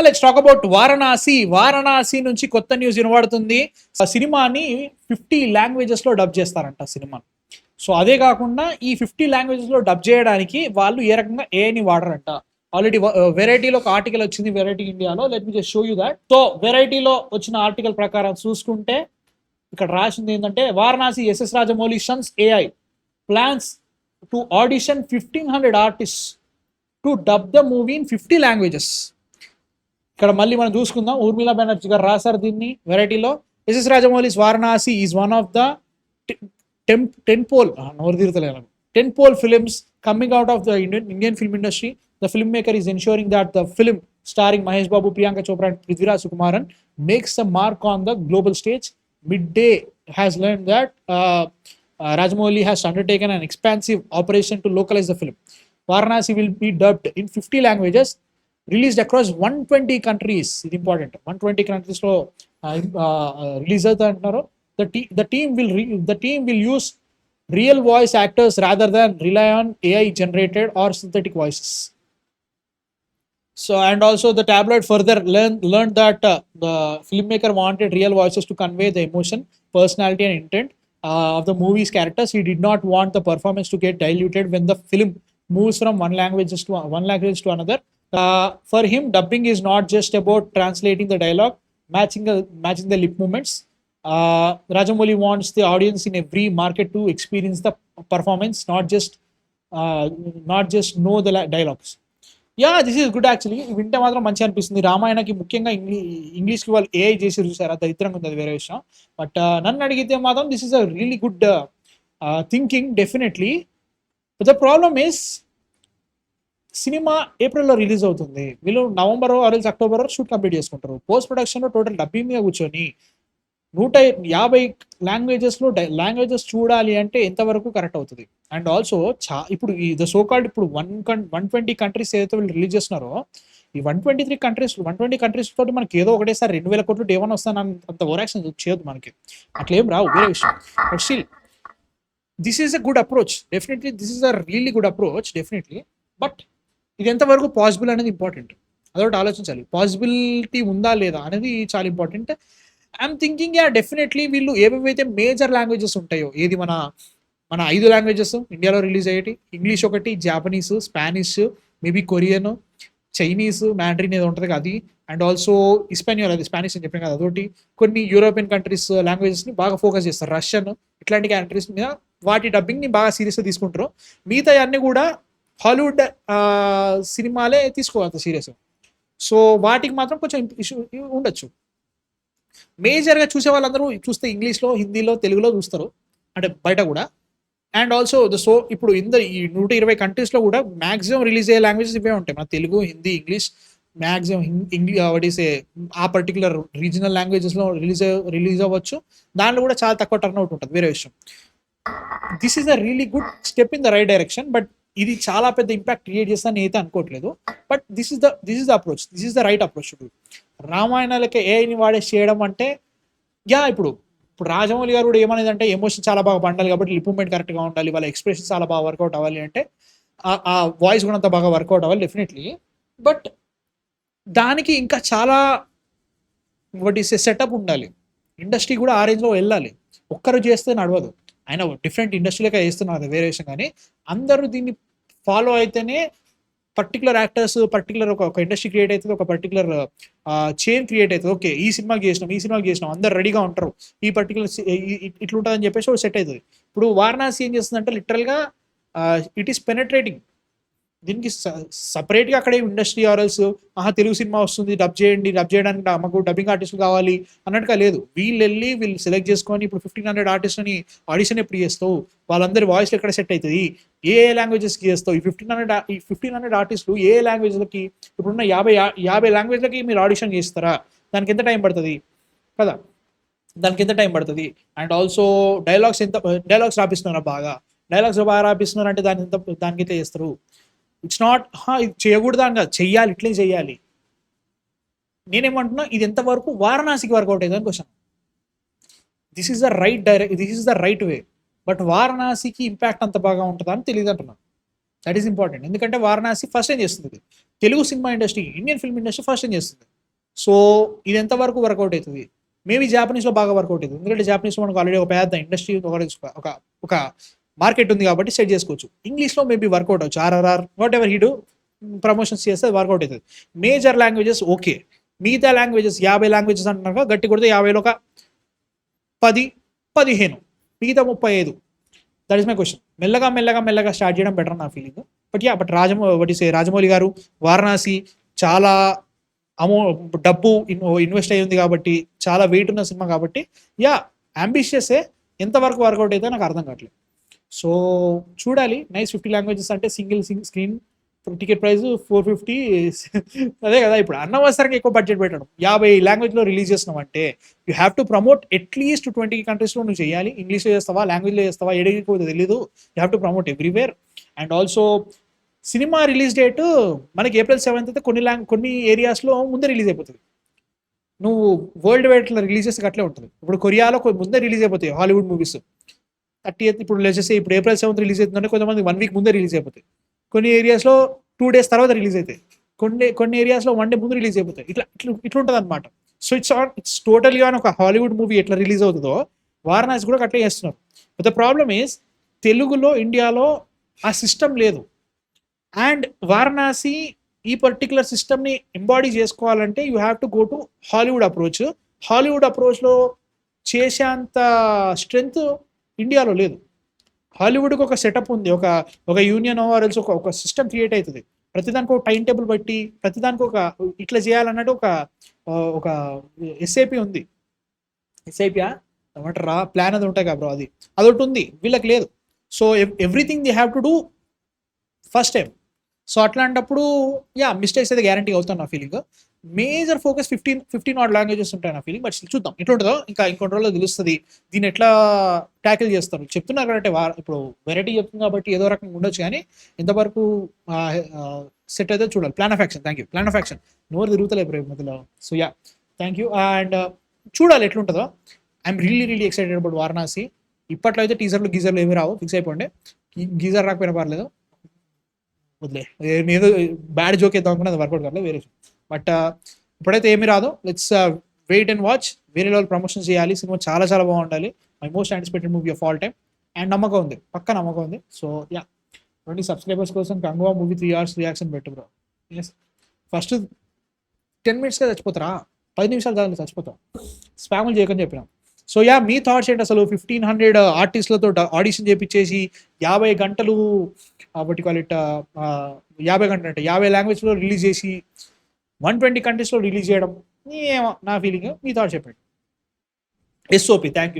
Let's talk about Varanasi నుంచి కొత్త news వినబడుతుంది. ఆ సినిమాని 50 లాంగ్వేజెస్ లో డబ్ చేస్తారంట సినిమాని. సో అదే కాకుండా ఈ 50 లాంగ్వేజెస్ లో డబ్ చేయడానికి వాళ్ళు ఏ రకంగా ఏఐని వాడరంట. ఆల్రెడీ వెరైటీలో ఒక ఆర్టికల్ వచ్చింది, వెరైటీ ఇండియాలో. Let me just show you that. So వెరైటీలో వచ్చిన ఆర్టికల్ ప్రకారం చూసుకుంటే ఇక్కడ రాసింది ఏంటంటే, Varanasi S S Rajamouli sons AI plans to audition 1500 artist to dub the movie in 50 languages. ఇక్కడ మళ్ళీ మనం చూసుకుందాం, ఊర్మిళా బెనర్జీ గారు రాశారు దీన్ని వెరైటీలో. S S Rajamouli's Varanasi is one of the tentpole films coming out of the Indian film industry. The filmmaker is ensuring that the film starring Mahesh Babu, Priyanka Chopra and Prithviraj Sukumaran makes a mark on the global stage. Midday has learned that Rajamouli has undertaken an expansive operation to localize the film. Varanasi will be dubbed in 50 languages, released across 120 countries. It's important. 120 countries lo release avutunnaru. The team will use real voice actors rather than rely on AI generated or synthetic voices. So, and also the tabloid further learned that the filmmaker wanted real voices to convey the emotion, personality and intent of the movie's characters. He did not want the performance to get diluted when the film moves from one language to another. For him, dubbing is not just about translating the dialogue, matching the lip movements. Rajamouli wants the audience in every market to experience the performance, not just know the dialogues. This is good actually. వింటే మాత్రం మంచిగా అనిపిస్తుంది. రామాయణకి ముఖ్యంగా ఇంగ్లీష్కి వాళ్ళు AI చేసి చూసారు, అది దరిద్రంగా ఉంది, అది వేరే విషయం. బట్ నన్ను అడిగితే మాత్రం this is a really good thinking definitely. The problem is cinema ఏప్రిల్లో రిలీజ్ అవుతుంది, వీళ్ళు November or October shoot complete చేసుకుంటారు. పోస్ట్ ప్రొడక్షన్లో టోటల్ డబ్బింగ్ మీద కూర్చొని 150 లాంగ్వేజెస్ చూడాలి అంటే ఎంతవరకు కరెక్ట్ అవుతుంది? అండ్ ఆల్సో ఇప్పుడు ఈ ద సో కాల్డ్ ఇప్పుడు 120 కంట్రీస్ ఏదైతే వీళ్ళు రిలీజ్ చేస్తున్నారో, ఈ 120 కంట్రీస్ తోటి మనకి ఏదో ఒకటేసారి 2000 కోట్లు డే వన్ వస్తాను అంత ఓవర్ యాక్షన్ చేయొద్దు, మనకి అట్లేం రావు, వేరే విషయం. But still this is a good approach definitely. This is a really good approach definitely. But ఇది ఎంతవరకు పాసిబుల్ అనేది ఇంపార్టెంట్, అదొకటి ఆలోచించాలి. పాసిబిలిటీ ఉందా లేదా అనేది చాలా ఇంపార్టెంట్. ఐఎమ్ థింకింగ్ డెఫినెట్లీ వీళ్ళు ఏవేవైతే మేజర్ లాంగ్వేజెస్ ఉంటాయో, ఏది మన 5 లాంగ్వేజెస్ ఇండియాలో రిలీజ్ అయ్యేటి, ఇంగ్లీష్ ఒకటి, Japanese, Spanish, maybe Korean, Chinese, Mandarin ఏదో ఉంటుంది అది, అండ్ ఆల్సో ఇస్పానియల్, అది స్పానిష్ అని చెప్పిన కదా అదొకటి. కొన్ని యూరోపియన్ కంట్రీస్ లాంగ్వేజెస్ని బాగా ఫోకస్ చేస్తారు, రష్యన్ ఇట్లాంటి కంట్రీస్ మీద వాటి డబ్బింగ్ని బాగా సీరియస్గా తీసుకుంటారు. మిగతా అన్నీ కూడా హాలీవుడ్ సినిమాలే తీసుకోవాలి సీరియస్. సో వాటికి మాత్రం కొంచెం ఇష్యూ ఉండొచ్చు. మేజర్గా చూసే వాళ్ళందరూ చూస్తే ఇంగ్లీష్లో, హిందీలో, తెలుగులో చూస్తారు, అంటే బయట కూడా. అండ్ ఆల్సో ఇప్పుడు ఈ 120 కంట్రీస్లో కూడా మ్యాక్సిమం రిలీజ్ అయ్యే లాంగ్వేజెస్ ఇవే ఉంటాయి. మన తెలుగు, హిందీ, ఇంగ్లీష్, మ్యాక్సిమం ఆ పర్టికులర్ రీజనల్ లాంగ్వేజెస్లో రిలీజ్ అవ్వచ్చు. దాంట్లో కూడా చాలా తక్కువ టర్న్ అవుట్ ఉంటుంది, వేరే విషయం. This is a really good step in the right direction. But ఇది చాలా పెద్ద ఇంపాక్ట్ క్రియేట్ చేస్తాను నేనైతే అనుకోవట్లేదు. But this is the approach, this is the right approach. రామాయణాలకి ఏఐని వాడేసి చేయడం అంటే ఇప్పుడు రాజమౌళి గారు కూడా ఏమనేది అంటే, ఎమోషన్ చాలా బాగా పండాలి కాబట్టి లిప్ మూవ్మెంట్ కరెక్ట్గా ఉండాలి, వాళ్ళ ఎక్స్ప్రెషన్ చాలా బాగా వర్కౌట్ అవ్వాలి, అంటే ఆ వాయిస్ కూడా అంత బాగా వర్కౌట్ అవ్వాలి డెఫినెట్లీ. బట్ దానికి ఇంకా చాలా సెటప్ ఉండాలి, ఇండస్ట్రీ కూడా ఆ రేంజ్లో వెళ్ళాలి. ఒక్కరు చేస్తే నడవదు. ఆయన డిఫరెంట్ ఇండస్ట్రీలకే చేస్తున్నారు, వేరే విషయం. కానీ అందరూ దీన్ని ఫాలో అయితేనే పర్టికులర్ యాక్టర్స్, పర్టికులర్ ఒక ఇండస్ట్రీ క్రియేట్ అవుతుంది, ఒక పర్టికులర్ చైన్ క్రియేట్ అవుతుంది. ఓకే, ఈ సినిమాకి చేసినాం, అందరు రెడీగా ఉంటారు, ఈ పర్టికులర్ ఇట్లుంటుందని చెప్పేసి సెట్ అవుతుంది. ఇప్పుడు వారణాసి ఏం చేస్తుందంటే లిటరల్గా ఇట్ ఈస్ పెనట్రేటింగ్. దీనికి సపరేట్గా అక్కడే ఇండస్ట్రీ ఆర్ఎల్స్ తెలుగు సినిమా వస్తుంది, డబ్ చేయడానికి మాకు డబ్బింగ్ ఆర్టిస్టులు కావాలి అన్నట్టుగా లేదు. వీళ్ళు సెలెక్ట్ చేసుకొని ఇప్పుడు 1500 ఆర్టిస్ట్ని ఆడిషన్ ఎప్పుడు చేస్తావు, వాళ్ళందరి వాయిస్లు ఎక్కడ సెట్ అవుతుంది, ఏ లాంగ్వేజెస్కి చేస్తావు, ఈ 1500 ఆర్టిస్టులు ఏ లాంగ్వేజ్లకి, ఇప్పుడున్న 50 లాంగ్వేజ్లకి మీరు ఆడిషన్ చేస్తారా? దానికి ఎంత టైం పడుతుంది కదా, అండ్ ఆల్సో డైలాగ్స్ రాపిస్తున్నారా? డైలాగ్స్ బాగా రాపిస్తున్నారు అంటే దానికి ఎట్లా చేస్తారు? ఇట్స్ నాట్ ఇది చేయకూడదు అని కాదు, చెయ్యాలి, ఇట్లే చెయ్యాలి. నేనేమంటున్నా, ఇది ఎంతవరకు వారణాసికి వర్కౌట్ అయ్యిందని question. This is the right way. But వారణాసికి ఇంపాక్ట్ అంత బాగా ఉంటుందా అని తెలియదు అంటున్నాను. That is important. ఎందుకంటే వారణాసి ఫస్ట్ టైం చేస్తుంది. Telugu cinema industry, Indian film industry first time చేస్తుంది. సో ఇది ఎంతవరకు వర్కౌట్ అవుతుంది? మేబీ జాపనీస్లో బాగా వర్కౌట్ అవుతుంది, ఎందుకంటే జాపనీస్లో మనకు ఆల్రెడీ ఒక పెద్ద ఇండస్ట్రీ, ఒక ఒక మార్కెట్ ఉంది కాబట్టి సెట్ చేసుకోవచ్చు. ఇంగ్లీష్లో మేబీ వర్కౌట్ అవచ్చు, ఆర్ఆర్ఆర్ వాట్ ఎవర్ హీడు ప్రమోషన్స్ చేస్తే వర్కౌట్ అవుతుంది. మేజర్ లాంగ్వేజెస్ ఓకే, మిగతా లాంగ్వేజెస్ 50 లాంగ్వేజెస్ అంటున్నారు, గట్టి కొడితే 50లో ఒక 10, 15, మిగతా 35. That is my question. మెల్లగా మెల్లగా మెల్లగా స్టార్ట్ చేయడం బెటర్ నా ఫీలింగ్. బట్ రాజమౌళి గారు వారణాసి చాలా డబ్బు ఇన్వెస్ట్ అయ్యి ఉంది కాబట్టి, చాలా వెయిట్ ఉన్న సినిమా కాబట్టి, యా అంబిషియసే. ఎంతవరకు వర్కౌట్ అయితే నాకు అర్థం కావట్లేదు. సో చూడాలి. నైస్ 50 లాంగ్వేజెస్ అంటే సింగిల్ స్క్రీన్ టికెట్ ప్రైస్ 450. అదే కదా, ఇప్పుడు అనవసరంగా ఎక్కువ బడ్జెట్ పెట్టడం. 50 లాంగ్వేజ్లో రిలీజ్ చేస్తున్నాం అంటే you have to promote at least 20 కంట్రీస్లో నువ్వు చేయాలి. ఇంగ్లీష్లో చేస్తావా, లాంగ్వేజ్లో చేస్తావా, ఏడికి తెలీదు. You have to promote everywhere. And also cinema release date మనకి April 7th అయితే కొన్ని ఏరియాస్లో ముందే రిలీజ్ అయిపోతుంది. నువ్వు వరల్డ్ వైడ్లో రిలీజ్ చేస్తే అట్లే ఉంటుంది. ఇప్పుడు కొరియాలో ముందే రిలీజ్ అయిపోతాయి హాలీవుడ్ మూవీస్. 30th ఇప్పుడు లేచేసి ఇప్పుడు April 7th రిలీజ్ అవుతుందంటే కొంతమంది 1 week ముందే రిలీజ్ అయిపోతాయి. కొన్ని ఏరియాస్లో 2 days తర్వాత రిలీజ్ అవుతాయి. కొన్ని ఏరియాస్లో 1 day ముందు రిలీజ్ అయిపోతాయి. ఇట్లా ఉంటుంది అనమాట. So it's totally on. ఒక హాలీవుడ్ మూవీ ఎట్లా రిలీజ్ అవుతుందో వారణాసి కూడా అట్లా చేస్తున్నారు. బట్ ద ప్రాబ్లమ్ ఈజ్ తెలుగులో, ఇండియాలో ఆ సిస్టమ్ లేదు. అండ్ వారణాసి ఈ పర్టికులర్ సిస్టమ్ని ఎంబాడీ చేసుకోవాలంటే you have to go to Hollywood approach. Hollywood అప్రోచ్లో చేసేంత స్ట్రెంగ్త్ ఇండియాలో లేదు. హాలీవుడ్కి ఒక సెటప్ ఉంది, ఒక యూనియన్ ఓవర్స్ ఒక సిస్టమ్ క్రియేట్ అవుతుంది. ప్రతిదానికి ఒక టైం టేబుల్ బట్టి, ప్రతిదానికి ఒక ఇట్లా చేయాలన్నట్టు ఒక ఎస్ఐపి ఉంది. ఎస్ఐపియా ఏమంటారా, ప్లాన్ అది ఉంటాయి కదా బ్రో, అది ఒకటి ఉంది. వీళ్ళకి లేదు. So everything they have to do first time. So అట్లాంటప్పుడు యా మిస్టేక్స్ అయితే గ్యారంటీ అవుతాను నా feeling. Major focus 15 odd languages ఉంటాయి నా ఫీలింగ్. బట్ చూద్దాం ఎట్లా ఉంటుందో, ఇంకొన్ని రోజుల్లో తెలుస్తుంది దీన్ని ఎట్లా ట్యాకిల్ చేస్తారు. చెప్తున్నారు కాబట్టి ఇప్పుడు వెరైటీ చెప్తుంది కాబట్టి ఏదో రకంగా ఉండొచ్చు, కానీ ఎంతవరకు సెట్ అయితే చూడాలి. Plan of action, thank you. Plan of action నోరు తిరుగుతలే బ్రేక్ మధ్యలో. So yeah thank you. And చూడాలి ఎట్లుంటుందో. I'm really excited about Varanasi. ఇప్పట్లో అయితే గీజర్లు ఏమి రావు, ఫిక్స్ అయిపోండి. గీజర్ రాకపోయినా పర్లేదు, వదిలే. నేను బ్యాడ్ జోక్ వేద్దాం అనుకున్నా, అది వర్కౌట్ కాలేదు, వేరే. బట్ ఇప్పుడైతే ఏమి రాదు. Let's wait and watch. వేరే లెవెల్ ప్రమోషన్ చేయాలి. సినిమా చాలా చాలా బాగుండాలి. My most anticipated movie of all time. And నమ్మకం ఉంది, పక్క నమ్మకం ఉంది. సో యా 20 సబ్స్క్రైబర్స్ కోసం కంగువా మూవీ 3 hours రియాక్షన్ పెట్టు బ్రో. ఫస్ట్ 10 minutes చచ్చిపోతారా, 10 నిమిషాలు చాలు చచ్చిపోతాం. స్పాములు చేయకని చెప్పినాం. సో యా మీ థాట్స్ ఏంటి అసలు? 1500 ఆర్టిస్టులతో ఆడిషన్ చేపించేసి 50 గంటలు వాటి కాల్ ఇట్ 50 గంటలు అంటే 50 లాంగ్వేజ్లో రిలీజ్ చేసి 120 కంట్రీస్లో రిలీజ్ చేయడం, ఏమో నా ఫీలింగ్. మీ థాట్స్ చెప్పండి. SOP, thank you.